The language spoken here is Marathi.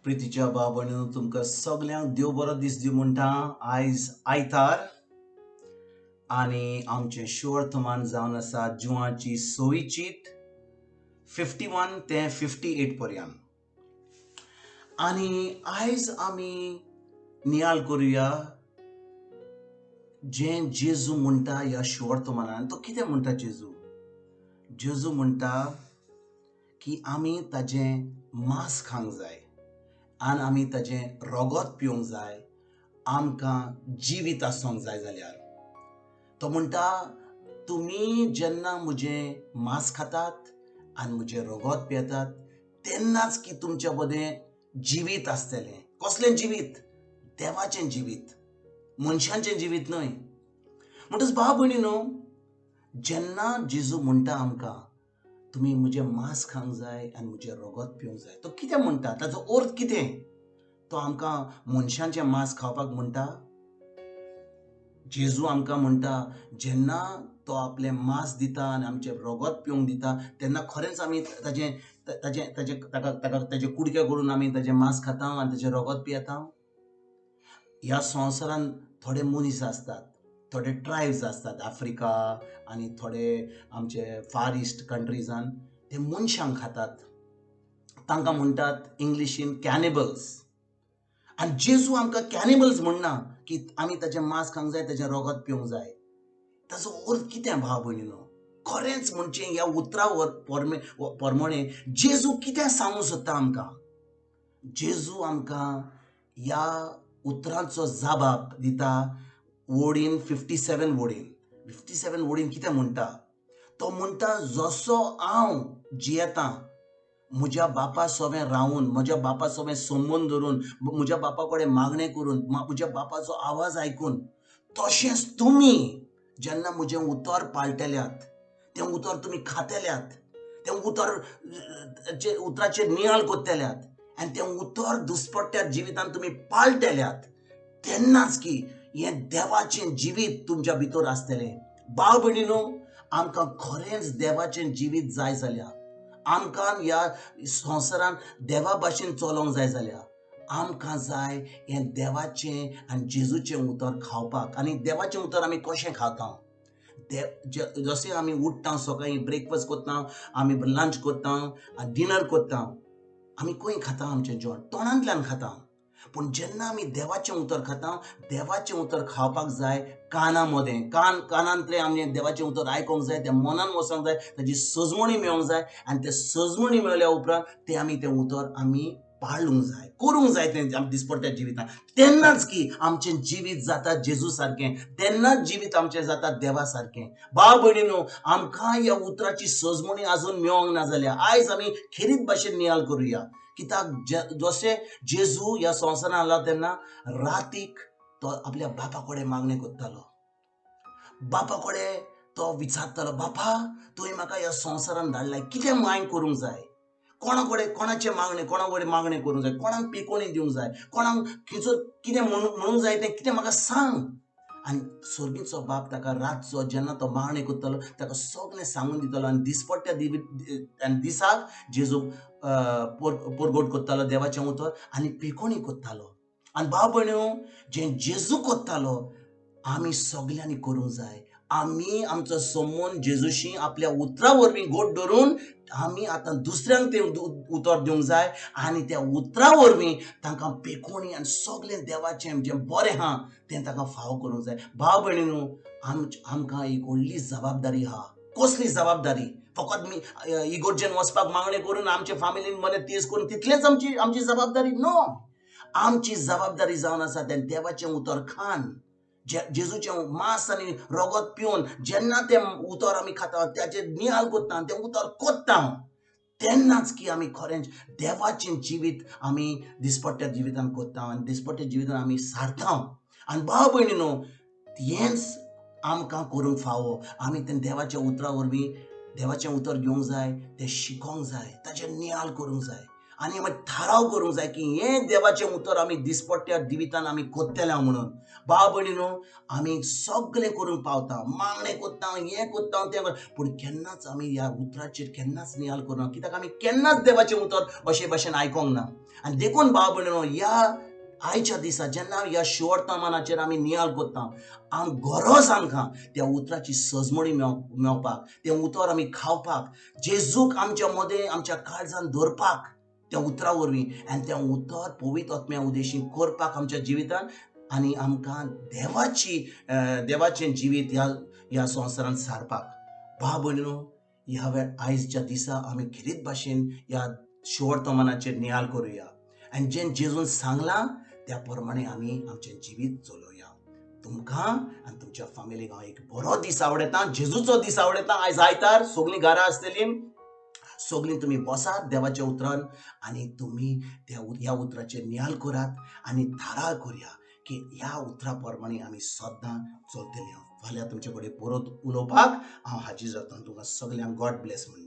प्रितीच्या बाबणीनो तुमकां सगल्यांक देव बरो दीस दिवं म्हणटा। आयज आयतार आनी आमचे शुअर्थमान जावन आसा जुवाची 6 51 ते 58 पर्यंत। आनी आयज आमी नियाळ करूया जे जेजू म्हणटा ह्या शुअर्थमानान। तो कितें म्हणटा जेजू म्हणटा की आमी ताजें मांस खावंक जाय आनी आमी ताजें रोगोत पिवंक जाय, आमकां जिवीत आसोंक जाय जाल्यार। तो म्हणटा तुमी जेन्ना म्हजें मांस खातात आनी म्हजें रोगोत पियेतात तेन्नाच की तुमच्या मदें जिवीत आसतलें। कसलें जिवीत? देवाचें जिवीत, मनशांचें जिवीत न्हय। म्हणटच भाव भयणीनो, जेन्ना जेजू म्हणटा आमकां तुमी म्हजें मांस खावंक जाय आनी म्हजें रोगोत पिवंक जाय, तो कितें म्हणटा? ताचो अर्थ कितें? तो आमकां मनशांचें मांस खावपाक म्हणटा? जेजू आमकां म्हणटा जेन्ना तो आपलें मांस दिता आनी आमचें रोगोत पिवंक दिता तेन्ना खरेंच आमी ताचे कुडके करून आमी ताजें मांस खाता आनी ताजें रोगोत पियेता। ह्या संवसारांत थोडे मनीस आसतात, थोडे ट्रायब्स आसतात आफ्रिका आनी थोडे आमचे फार इस्ट कंट्रीजान ते मनशांक खातात। तांकां म्हणटात इंग्लिशीन कॅनिबल्स। आनी जेजू आमकां कॅनिबल्स म्हणना की आमी ताजें मांस खावंक जाय, ताजें रोगोत पिवंक जाय। ताचो अर्थ कितें भाव भयणीनो? खरेंच म्हणजे ह्या उतरा प्रमाणें जेजू कितें सांगूंक सोदता आमकां? जेजू आमकां ह्या उतरांचो जबाब दिता वोडीन 57 वोडीन। 57 वोडीन कितें म्हणटा? तो म्हणटा जसो हांव जियेतां म्हज्या बापा सोबें रावून, म्हज्या बापा सोबें संबंद धरून, म्हज्या बापा कडेन मागणें करून, म्हज्या बापाचो आवाज आयकून, तशेंच तुमी जेन्ना म्हजें उतर पाळटल्यात, तें उतर तुमी खातल्यात, तें उतराचेर नियाळ कोत्तल्यात आनी तें उतर दिसपट्ट्या जिवितांत तुमी पाळटल्यात तेन्नाच की हें देवाचें जिवीत तुमच्या भितर आसतलें। भाव भयणीनो, आमकां खरेंच देवाचें जिवीत जाय जाल्यार, आमकां ह्या संवसारांत देवा भाशेन चलोंक जाय जाल्यार आमकां जाय हें देवाचें आनी जेजूचें उतर खावपाक। आनी देवाचें उतर आमी कशें खाता? जशें आमी उठ्ठा सकाळीं ब्रेकफास्ट कोत्ता, आमी लंच कोत्ता, डिनर कोत्ता, आमी खंय खाता आमचें जेवण? तोंडांतल्यान खाता। पूण जेन्ना आमी देवाचें उतर खाता, देवाचें उतर खावपाक जाय काना मदें। कानांतलें आमी देवाचें उतर आयकोंक जाय, तें मनान वचोंक जाय, ताजी सजमणी मेळोंक जाय आनी ते सजमणी मेळ्ळ्या उपरांत तें उतर आमी पाळूंक जाय, करूंक जाय तें आमी दिसपट्ट्या जिवितांत। तेन्नाच की आमचें जिवीत जाता जेजू सारकें, तेन्नाच जिवीत आमचें जाता देवा सारकें। भाव भयणीनो, आमकां ह्या उतराची सजमणी आजून मेळोंक ना जाल्यार आयज आमी खेरीत भाशेन नियाळ करुया। कित्याक जशें जेजू ह्या संवसारांत आयलो तेन्ना रातीक तो आपल्या बापा कडेन मागणें कोत्तालो। बापा कडेन तो विचारतालो, बापा तुवें म्हाका ह्या संवसारांत धाडलाय, कितें हांवें करूंक जाय? कोणाचें मागणें, कोणा कडेन मागणें करूंक जाय, कोणाक पिकोणी दिवंक जाय, कोणाक खंयचो कितें म्हणूंक जाय तें कितें म्हाका सांग। आनी स्वर्गीचो बाप ताका रातचो जेन्ना तो मागणें कोत्तालो ताका सगळें सांगून दितालो आनी दिसपट्ट्या दिसाक जेजू परगोट कोत्तालो देवाचें उतर आनी पिकोणी कोत्तालो। आनी भाव भयणीनो, जें जेजू कोत्तालो आमी सगल्यांनी करूंक जाय। आमी आमचो संबंद जेजूशी आपल्या उतरा वरवीं घोट धरून आमी आतां दुसऱ्यांक तें उतर दिवंक जाय आनी त्या उतरा वरवीं तांकां पेखोणी आनी सगळें देवाचें जें बरें आहा तें तांकां फावो करूंक जाय। भाव भयणीनो, आमकां एक व्हडली जबाबदारी आहा। कसली जबाबदारी? फकत इगोर्जेन वचपाक मागणें करून आमच्या फामिलीन बरें तेज करून तितलेंच आमची जबाबदारी? नो, आमची जबाबदारी जावन आसा तें देवाचें उतर खावन, जेजूचें मांस आनी रोगोत पिवन जेन्ना तें उतर आमी खाता, त्याचेर नियाळ कोत्ता, तें उतर कोत्ता, तेन्नाच की आमी खरेंच देवाचें जिवीत आमी दिसपट्ट्या जिवितांत कोत्ता आनी दिसपट्ट्या जिवितांत आमी सारता। आनी भाव भयणीनो, हेंच आमकां करूंक फावो। आमी तें देवाच्या उतरा वरवीं देवाचें उतर घेवंक जाय, तें शिकोंक जाय, ताचेर नियाळ करूंक जाय आनी मागीर थाराव करूंक जाय की हें देवाचें उतर आमी दिसपट्ट्या जिवितान आमी कोत्तेलें म्हणून. भाव भयणीनो, आमी सगळें करूंक पावता, मागणें कोत्ता, हें कोत्ता, तें कोत्ता, पूण केन्नाच आमी ह्या उतराचेर केन्नाच नियाल करूना, कित्याक आमी केन्नाच देवाचें उतर अशे भाशेन आयकोंक ना. आनी देखून भाव भयणीनो, ह्या आयच्या दिसा जेन्ना ह्या शिवोर्तमानाचेर आमी नियाल कोत्ता, गरज आमकां त्या उतराची सजमणी मेळपाक, तें उतर आमी खावपाक, जेजूक आमच्या मदें आमच्या काळजान धरपाक त्या उतरा वरवीं, आनी तें उतर पवित्र आत्म्या उदेशी करपाक आमच्या जिवितान, आनी आमकां देवाचें जिवीत ह्या संवसारांत सारपाक. भाव भयणीनो, ह्या आयजच्या दिसा आमी खेरीत भाशेन ह्या शिवोर्तमानाचेर नियाल करुया, आनी जें जेजून सांगलां त्या प्रमाणे आमी आमचें जिवीत चलोवया. तुमकां आनी तुमच्या फॅमिलीक हांव एक बरो दीस आवडयता, जेजूचो दीस आवडयता. आयज आयतार, सगळीं घरा आसतलीं, सगळीं तुमी बसात देवाच्या उतरान आनी तुमी ह्या उतराचेर नियाल करात आनी थाराव करुया की ह्या उतरा प्रमाणे आमी सदां चलतलीं. फाल्यां तुमचे कडेन परत उलोवपाक हांव हाजीर जाता. तुमकां सगळ्यांक गॉड ब्लेस म्हणटा.